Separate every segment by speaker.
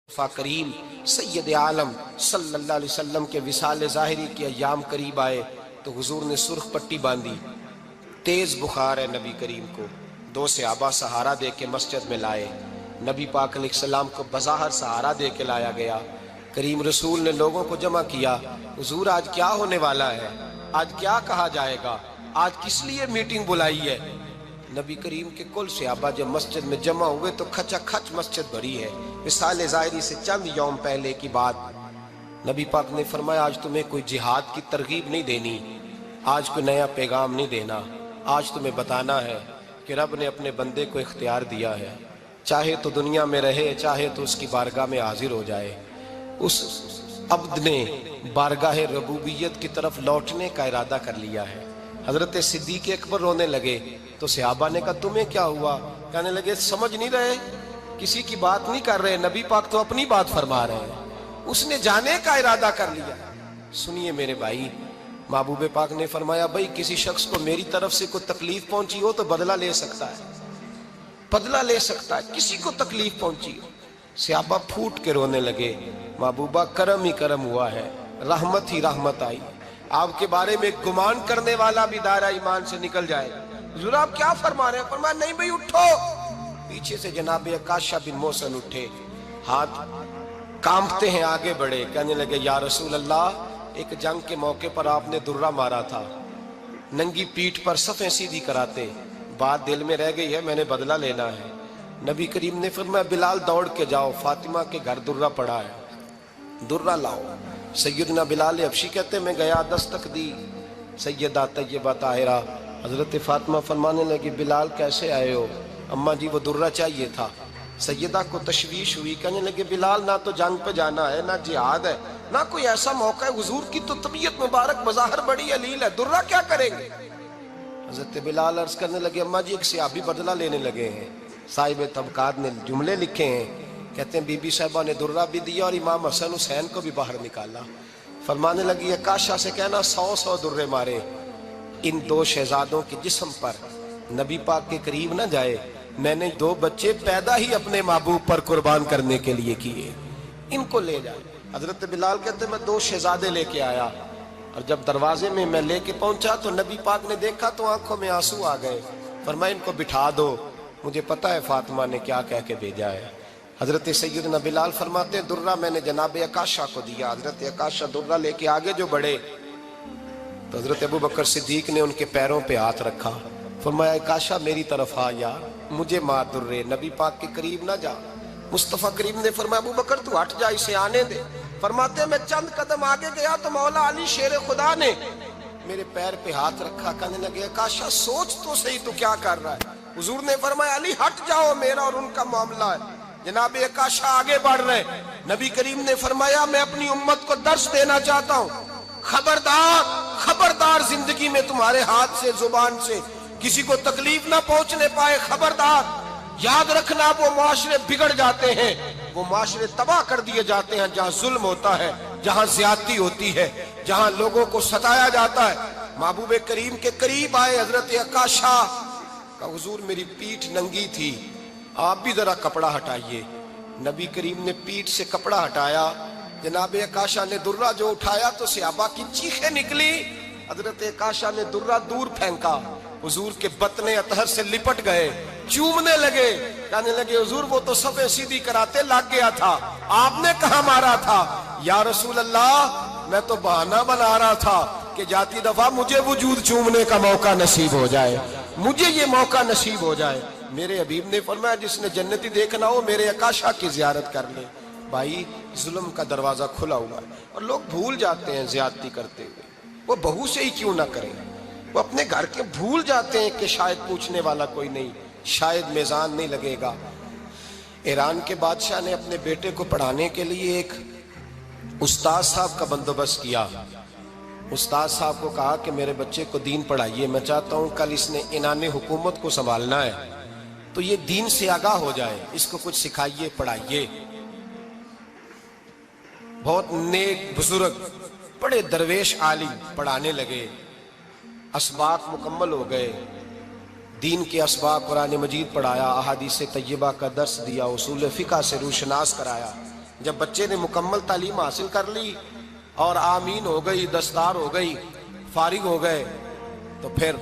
Speaker 1: مصطفیٰ کریم سید عالم صلی اللہ علیہ وسلم کے وصال ظاہری کے ایام قریب آئے تو حضور نے سرخ پٹی باندھی. تیز بخار ہے نبی کریم کو. دو صحابہ سہارا دے کے مسجد میں لائے. نبی پاک علیہ السلام کو بظاہر سہارا دے کے لایا گیا. کریم رسول نے لوگوں کو جمع کیا. حضور آج کیا ہونے والا ہے؟ آج کیا کہا جائے گا؟ آج کس لیے میٹنگ بلائی ہے؟ نبی کریم کے کل صحابہ جب مسجد میں جمع ہوئے تو کھچا کھچ مسجد بھری ہے. وصال ظاہری سے چند یوم پہلے کی بات. نبی پاک نے فرمایا آج تمہیں کوئی جہاد کی ترغیب نہیں دینی, آج کوئی نیا پیغام نہیں دینا. آج تمہیں بتانا ہے کہ رب نے اپنے بندے کو اختیار دیا ہے, چاہے تو دنیا میں رہے, چاہے تو اس کی بارگاہ میں حاضر ہو جائے. اس عبد نے بارگاہ ربوبیت کی طرف لوٹنے کا ارادہ کر لیا ہے. حضرت صدیق اکبر رونے لگے تو صحابہ نے کہا تمہیں کیا ہوا؟ کہنے لگے سمجھ نہیں رہے, کسی کی بات نہیں کر رہے, نبی پاک تو اپنی بات فرما رہے ہیں. اس نے جانے کا ارادہ کر لیا. سنیے میرے بھائی, محبوب پاک نے فرمایا بھائی کسی شخص کو میری طرف سے کوئی تکلیف پہنچی ہو تو بدلہ لے سکتا ہے, بدلہ لے سکتا ہے. کسی کو تکلیف پہنچی ہو. صحابہ پھوٹ کے رونے لگے. محبوبہ کرم ہی کرم ہوا ہے, رحمت ہی رحمت آئی. آپ کے بارے میں گمان کرنے والا بھی دائرہ ایمان سے نکل جائے. حضور آپ کیا فرما رہے ہیں؟ فرمایا نہیں بھئی اٹھو. پیچھے سے جناب عکاشہ بن محصن اٹھے, ہاتھ کانپتے ہیں, آگے بڑھے. کہنے لگے یا رسول اللہ, ایک جنگ کے موقع پر آپ نے درہ مارا تھا, ننگی پیٹھ پر صفیں سیدھی کراتے, بات دل میں رہ گئی ہے, میں نے بدلہ لینا ہے. نبی کریم نے فرمایا بلال دوڑ کے جاؤ, فاطمہ کے گھر درہ پڑا ہے, درہ لاؤ. سیدنا بلال حبشی کہتے میں گیا, دستک دی سیدہ طیبہ طاہرہ. حضرت فاطمہ فرمانے لگی بلال کیسے آئے ہو؟ اماں جی وہ درہ چاہیے تھا. سیدہ کو تشویش ہوئی, کہنے لگے بلال نہ تو جنگ پہ جانا ہے, نہ جہاد ہے, نہ کوئی ایسا موقع ہے. حضور کی تو طبیعت مبارک بظاہر بڑی علیل ہے, درہ کیا کریں گے؟ حضرت بلال عرض کرنے لگے اماں جی ایک صحابی بدلہ لینے لگے ہیں. صاحب طبقات نے جملے لکھے ہیں, کہتے ہیں بی بی صاحبہ نے درہ بھی دیا اور امام حسن حسین کو بھی باہر نکالا. فرمانے لگی عکاشہ سے کہنا 100 درے مارے. ان دو شہزادوں کے جسم پر نبی پاک کے قریب نہ جائے. میں نے 2 بچے پیدا ہی اپنے محبوب پر قربان کرنے کے لیے کیے, ان کو لے جائے. حضرت بلال کہتے ہیں میں 2 شہزادے لے کے آیا, اور جب دروازے میں میں لے کے پہنچا تو نبی پاک نے دیکھا تو آنکھوں میں آنسو آ گئے. فرمایا ان کو بٹھا دو, مجھے پتا ہے فاطمہ نے کیا کہہ کے بھیجا ہے. حضرت سیدنا بلال فرماتے ہیں درہ میں نے جناب عکاشہ کو دیا. حضرت عکاشہ درہ لے کے آگے جو بڑھے تو حضرت ابو بکر صدیق نے ان کے پیروں پہ ہاتھ رکھا. فرمایا عکاشہ میری طرف آ یار, مجھے مار درے, نبی پاک کے قریب نہ جا. مصطفیٰ کریم نے فرمایا ابو بکر تو ہٹ جا, اسے آنے دے. فرماتے ہیں میں چند قدم آگے گیا تو مولا علی شیر خدا نے میرے پیر پہ ہاتھ رکھا. کہنے لگے عکاشہ سوچ تو صحیح تو کیا کر رہا ہے؟ حضور نے فرمایا علی ہٹ جاؤ, میرا اور ان کا معاملہ ہے. جناب عکاشہ آگے بڑھ رہے. نبی کریم نے فرمایا میں اپنی امت کو درس دینا چاہتا ہوں, خبردار خبردار زندگی میں تمہارے ہاتھ سے زبان سے کسی کو تکلیف نہ پہنچنے پائے. خبردار یاد رکھنا وہ معاشرے بگڑ جاتے ہیں, وہ معاشرے تباہ کر دیے جاتے ہیں جہاں ظلم ہوتا ہے, جہاں زیادتی ہوتی ہے, جہاں لوگوں کو ستایا جاتا ہے. محبوب کریم کے قریب آئے حضرت عکاشہ کہ حضور میری پیٹھ ننگی تھی, آپ بھی ذرا کپڑا ہٹائیے. نبی کریم نے پیٹھ سے کپڑا ہٹایا. جناب عکاشہ نے درہ جو اٹھایا تو صحابہ کی چیخیں نکلی. حضرت عکاشہ نے درہ دور پھینکا, حضور کے بطن اطہر سے لپٹ گئے, چومنے لگے. کہنے لگے حضور وہ تو صفیں سیدھی کراتے لگ گیا تھا, آپ نے کہاں مارا تھا؟ یا رسول اللہ میں تو بہانہ بنا رہا تھا کہ جاتی دفعہ مجھے وجود چومنے کا موقع نصیب ہو جائے, مجھے یہ موقع نصیب ہو جائے. میرے حبیب نے فرمایا جس نے جنتی دیکھنا ہو میرے عکاشہ کی زیارت کر لے. بھائی ظلم کا دروازہ کھلا ہوا ہے اور لوگ بھول جاتے ہیں زیادتی کرتے ہوئے. وہ بہو سے ہی کیوں نہ کریں, وہ اپنے گھر کے بھول جاتے ہیں کہ شاید پوچھنے والا کوئی نہیں, شاید میزان نہیں لگے گا. ایران کے بادشاہ نے اپنے بیٹے کو پڑھانے کے لیے ایک استاد صاحب کا بندوبست کیا. استاد صاحب کو کہا کہ میرے بچے کو دین پڑھائیے, میں چاہتا ہوں کل اس نے عنان حکومت کو سنبھالنا ہے تو یہ دین سے آگاہ ہو جائے, اس کو کچھ سکھائیے پڑھائیے. بہت نیک بزرگ بڑے درویش عالم پڑھانے لگے. اسباق مکمل ہو گئے, دین کے اسباق قرآن مجید پڑھایا, احادیث طیبہ کا درس دیا, اصول فقہ سے روشناس کرایا. جب بچے نے مکمل تعلیم حاصل کر لی اور آمین ہو گئی، دستار ہو گئی، فارغ ہو گئے، تو پھر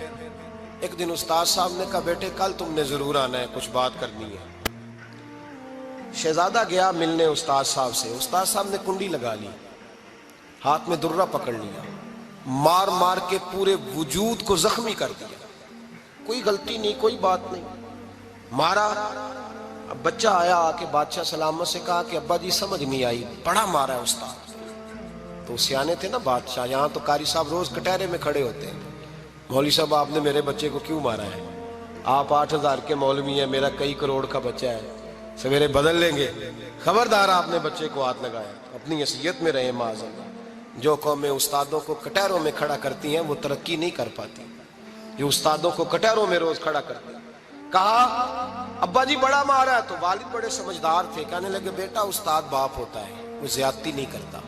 Speaker 1: ایک دن استاد صاحب نے کہا بیٹے کل تم نے ضرور آنا ہے، کچھ بات کرنی ہے۔ شہزادہ گیا ملنے استاد صاحب سے، استاد صاحب نے کنڈی لگا لی، ہاتھ میں درہ پکڑ لیا، مار مار کے پورے وجود کو زخمی کر دیا، کوئی غلطی نہیں، کوئی بات نہیں، مارا۔ اب بچہ آیا آ کے بادشاہ سلامت سے کہا کہ ابا جی سمجھ نہیں آئی، بڑا مارا ہے استاد۔ تو سیانے تھے نا بادشاہ، یہاں تو قاری صاحب روز کٹہرے میں کھڑے ہوتے ہیں، مولوی صاحب آپ نے میرے بچے کو کیوں مارا ہے؟ آپ 8,000 کے مولوی ہیں، میرا کئی کروڑ کا بچہ ہے، سویرے بدل لیں گے، خبردار آپ نے بچے کو ہاتھ لگایا، اپنی حیثیت میں رہے معاذ اللہ۔ جو قومیں استادوں کو کٹہروں میں کھڑا کرتی ہیں وہ ترقی نہیں کر پاتی، جو استادوں کو کٹہروں میں روز کھڑا کرتے ہیں۔ کہا ابا جی بڑا مارا ہے، تو والد بڑے سمجھدار تھے، کہنے لگے بیٹا استاد باپ ہوتا ہے، وہ زیادتی نہیں کرتا،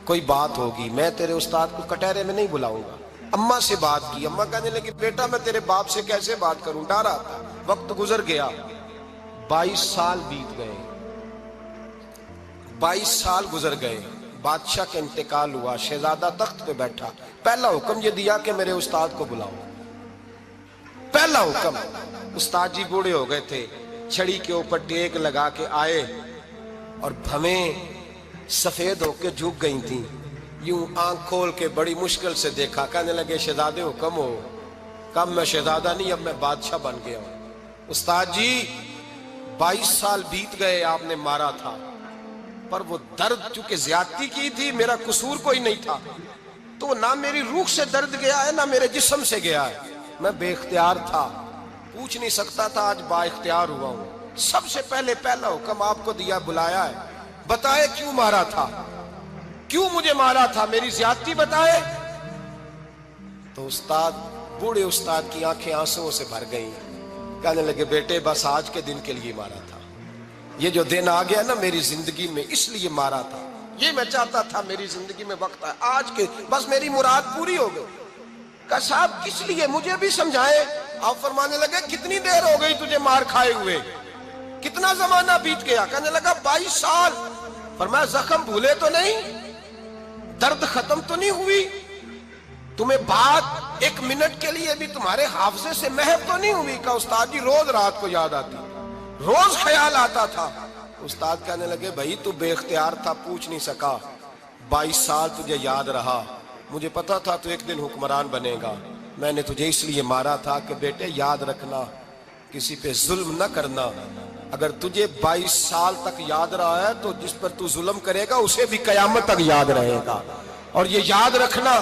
Speaker 1: کوئی بات ہوگی، میں تیرے استاد کو کٹہرے میں نہیں بلاؤں گا۔ اماں سے بات کی، اماں کہنے لگی بیٹا میں تیرے باپ سے کیسے بات کروں، ڈر آتا۔ وقت گزر گیا، 22 سال بیت گئے، 22 سال گزر گئے، بادشاہ کا انتقال ہوا، شہزادہ تخت پہ بیٹھا، پہلا حکم یہ دیا کہ میرے استاد کو بلاؤ، پہلا حکم۔ استاد جی بوڑھے ہو گئے تھے، چھڑی کے اوپر ٹیک لگا کے آئے اور بھویں سفید ہو کے جھک گئی تھیں، یوں آنکھ کھول کے بڑی مشکل سے دیکھا، کہنے لگے شہزادے حکم ہو۔ کب میں شہزادہ نہیں، اب میں بادشاہ بن گیا ہوں۔ استاد جی 22 سال بیت گئے، آپ نے مارا تھا، پر وہ درد چونکہ زیادتی کی تھی، میرا قصور کوئی نہیں تھا، تو نہ میری روح سے درد گیا ہے نہ میرے جسم سے گیا ہے، میں بے اختیار تھا، پوچھ نہیں سکتا تھا، آج با اختیار ہوا ہوں۔ سب سے پہلے پہلا حکم آپ کو دیا، بلایا ہے، بتائے کیوں مارا تھا، کیوں مجھے مارا تھا، میری زیادتی بتائے۔ تو استاد، بوڑھے استاد کی آنکھیں آنسوں سے بھر گئیں، کہنے لگے بیٹے بس آج کے دن کے لیے مارا تھا، یہ جو دن آ گیا نا میری زندگی میں اس لیے مارا تھا، یہ میں چاہتا تھا میری زندگی میں وقت آئے، آج کے بس میری مراد پوری ہو گئی۔ کہا صاحب کس لیے، مجھے بھی سمجھائے۔ آپ فرمانے لگے کتنی دیر ہو گئی تجھے مار کھائے ہوئے، کتنا زمانہ بیت گیا؟ کہنے لگا 22 سال۔ فرمایا زخم بھولے تو نہیں، درد ختم تو نہیں ہوئی، تمہیں بات 1 منٹ کے لیے بھی تمہارے حافظے سے محو تو نہیں ہوئی؟ کہا استاد جی روز رات کو یاد آتی، روز خیال آتا تھا۔ استاد کہنے لگے بھائی تو بے اختیار تھا، پوچھ نہیں سکا، 22 سال تجھے یاد رہا، مجھے پتا تھا تو ایک دن حکمران بنے گا، میں نے تجھے اس لیے مارا تھا کہ بیٹے یاد رکھنا، کسی پہ ظلم نہ کرنا، اگر تجھے 22 سال تک یاد رہا ہے تو جس پر تو ظلم کرے گا اسے بھی قیامت تک یاد رہے گا، اور یہ یاد رکھنا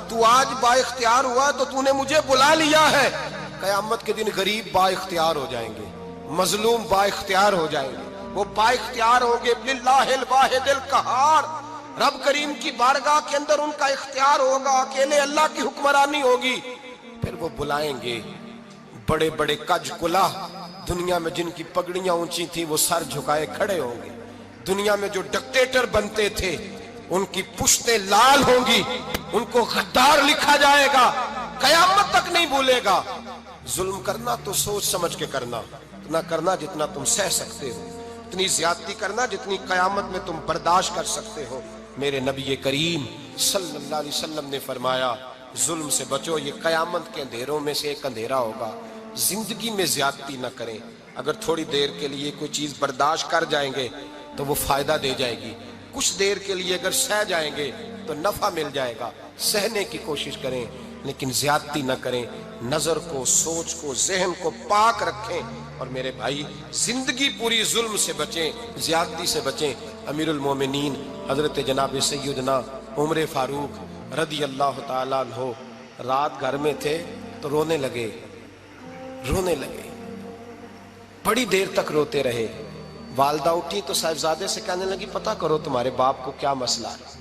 Speaker 1: تو آج با اختیار ہوا تو تو نے مجھے بلا لیا ہے، قیامت کے دن غریب با اختیار ہو جائیں گے، مظلوم با اختیار ہو جائیں گے، وہ با اختیار ہوں گے، للہ الواحد القہار، رب کریم کی بارگاہ کے اندر ان کا اختیار ہوگا، اکیلے اللہ کی حکمرانی ہوگی، پھر وہ بلائیں گے، بڑے بڑے کج کلا دنیا میں جن کی پگڑیاں اونچی تھیں وہ سر جھکائے کھڑے ہوں گے، دنیا میں جو ڈکٹیٹر بنتے تھے ان کی پشتیں لال ہوں گی، ان کو غدار لکھا جائے گا، قیامت تک نہیں بھولے گا۔ ظلم کرنا تو سوچ سمجھ کے کرنا، اتنا کرنا جتنا تم سہ سکتے ہو، اتنی زیادتی کرنا جتنی قیامت میں تم برداشت کر سکتے ہو۔ میرے نبی کریم صلی اللہ علیہ وسلم نے فرمایا ظلم سے بچو، یہ قیامت کے اندھیروں میں سے ایک اندھیرا ہوگا، زندگی میں زیادتی نہ کریں، اگر تھوڑی دیر کے لیے کوئی چیز برداشت کر جائیں گے تو وہ فائدہ دے جائے گی، کچھ دیر کے لیے اگر سہ جائیں گے تو نفع مل جائے گا، سہنے کی کوشش کریں لیکن زیادتی نہ کریں، نظر کو، سوچ کو، ذہن کو پاک رکھیں، اور میرے بھائی زندگی پوری ظلم سے بچیں، زیادتی سے بچیں۔ امیر المومنین حضرت جناب سیدنا عمر فاروق رضی اللہ تعالیٰ عنہ رات گھر میں تھے تو رونے لگے، بڑی دیر تک روتے رہے، والدہ اٹھی تو صاحبزادے سے کہنے لگی پتہ کرو تمہارے باپ کو کیا مسئلہ ہے۔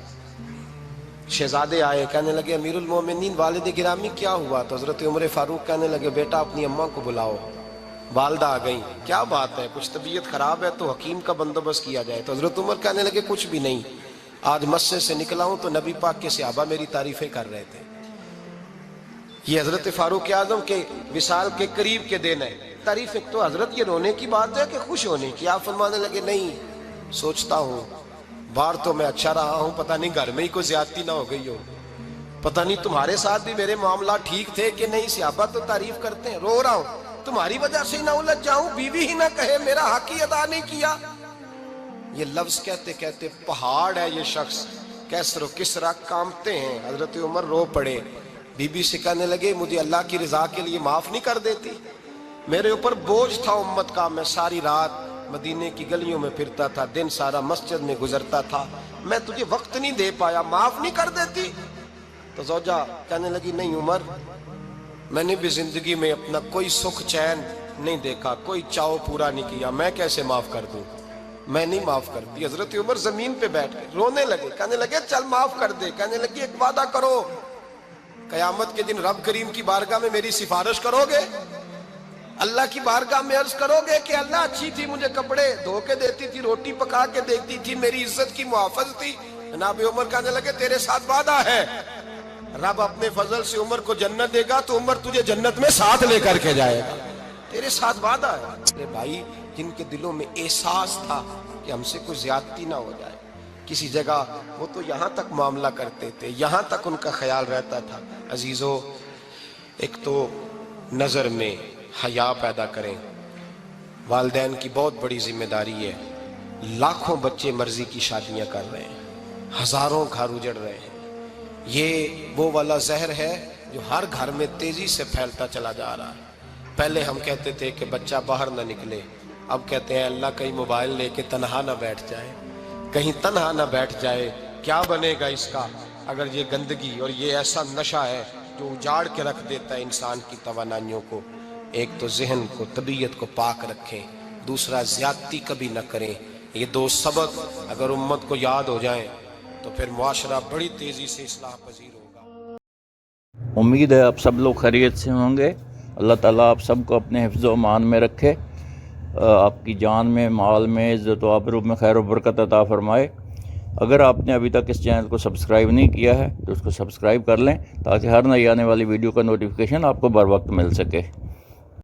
Speaker 1: شہزادے آئے، کہنے لگے امیر المومنین والد گرامی کیا ہوا؟ تو حضرت عمر فاروق کہنے لگے بیٹا اپنی اماں کو بلاؤ۔ والدہ آ گئیں، کیا بات ہے، کچھ طبیعت خراب ہے تو حکیم کا بندوبست کیا جائے۔ تو حضرت عمر کہنے لگے کچھ بھی نہیں، آج مسجد سے نکلا ہوں تو نبی پاک کے صحابہ میری تعریفیں کر رہے تھے۔ یہ حضرت فاروق اعظم کے وصال کے قریب کے دن ہے، تعریفیں تو حضرت یہ رونے کی بات ہے کہ خوش ہونے کی؟ آپ فرمانے لگے نہیں، سوچتا ہوں باہر تو میں اچھا رہا ہوں، پتہ نہیں گھر میں ہی کوئی زیادتی نہ ہو گئی ہو، پتہ نہیں تمہارے ساتھ بھی میرے معاملات ٹھیک تھے کہ نہیں۔ صحابہ تو تعریف کرتے ہیں، رو رہا ہوں تمہاری وجہ سے ہی نہ الجھ جاؤں، بیوی ہی نہ کہے میرا حق ہی ادا نہیں کیا۔ یہ لفظ کہتے کہتے پہاڑ ہے یہ شخص، کیسر و کسرا کانپتے ہیں۔ حضرت عمر رو پڑے، بی بی سے کہنے لگے مجھے اللہ کی رضا کے لیے معاف نہیں کر دیتی؟ میرے اوپر بوجھ تھا امت کا، میں ساری رات مدینے کی گلیوں میں پھرتا تھا، دن سارا مسجد میں گزرتا تھا، میں تجھے وقت نہیں دے پایا، معاف نہیں کر دیتی؟ تو زوجہ کہنے لگی نہیں عمر، میں نے بھی زندگی میں اپنا کوئی سکھ چین نہیں دیکھا، کوئی چاؤ پورا نہیں کیا، میں کیسے معاف کر دوں؟ میں نہیں معاف کرتی۔ حضرت عمر زمین پہ بیٹھ گئے، رونے لگے، کہنے لگے چل معاف کر دے۔ کہنے لگی ایک وعدہ کرو، قیامت کے دن رب کریم کی بارگاہ میں میری سفارش کرو گے؟ اللہ کی بارگاہ میں عرض کرو گے کہ اللہ اچھی تھی، مجھے کپڑے دھو کے دیتی تھی، روٹی پکا کے دیتی تھی، میری عزت کی محافظ تھی؟ جناب عمر کہنے لگے تیرے ساتھ وعدہ ہے، رب اپنے فضل سے عمر کو جنت دے گا تو عمر تجھے جنت میں ساتھ لے کر کے جائے گا، تیرے ساتھ وعدہ ہے۔ میرے بھائی جن کے دلوں میں احساس تھا کہ ہم سے کوئی زیادتی نہ ہو جائے کسی جگہ، وہ تو یہاں تک معاملہ کرتے تھے، یہاں تک ان کا خیال رہتا تھا۔ عزیزو، ایک تو نظر میں حیا پیدا کریں، والدین کی بہت بڑی ذمہ داری ہے۔ لاکھوں بچے مرضی کی شادیاں کر رہے ہیں، ہزاروں گھر اجڑ رہے ہیں، یہ وہ والا زہر ہے جو ہر گھر میں تیزی سے پھیلتا چلا جا رہا ہے۔ پہلے ہم کہتے تھے کہ بچہ باہر نہ نکلے، اب کہتے ہیں اللہ کہیں موبائل لے کے تنہا نہ بیٹھ جائے، کہیں تنہا نہ بیٹھ جائے، کیا بنے گا اس کا اگر یہ گندگی اور یہ ایسا نشہ ہے جو اجاڑ کے رکھ دیتا ہے انسان کی توانائیوں کو۔ ایک تو ذہن کو، طبیعت کو پاک رکھیں، دوسرا زیادتی کبھی نہ کریں۔ یہ دو سبق اگر امت کو یاد ہو جائیں تو پھر معاشرہ بڑی تیزی سے اصلاح پذیر ہوگا۔
Speaker 2: امید ہے آپ سب لوگ خیریت سے ہوں گے۔ اللہ تعالیٰ آپ سب کو اپنے حفظ و امان میں رکھے، آپ کی جان میں، مال میں، عزت و آبرو میں خیر و برکت عطا فرمائے۔ اگر آپ نے ابھی تک اس چینل کو سبسکرائب نہیں کیا ہے تو اس کو سبسکرائب کر لیں تاکہ ہر نئی آنے والی ویڈیو کا نوٹیفیکیشن آپ کو بر وقت مل سکے۔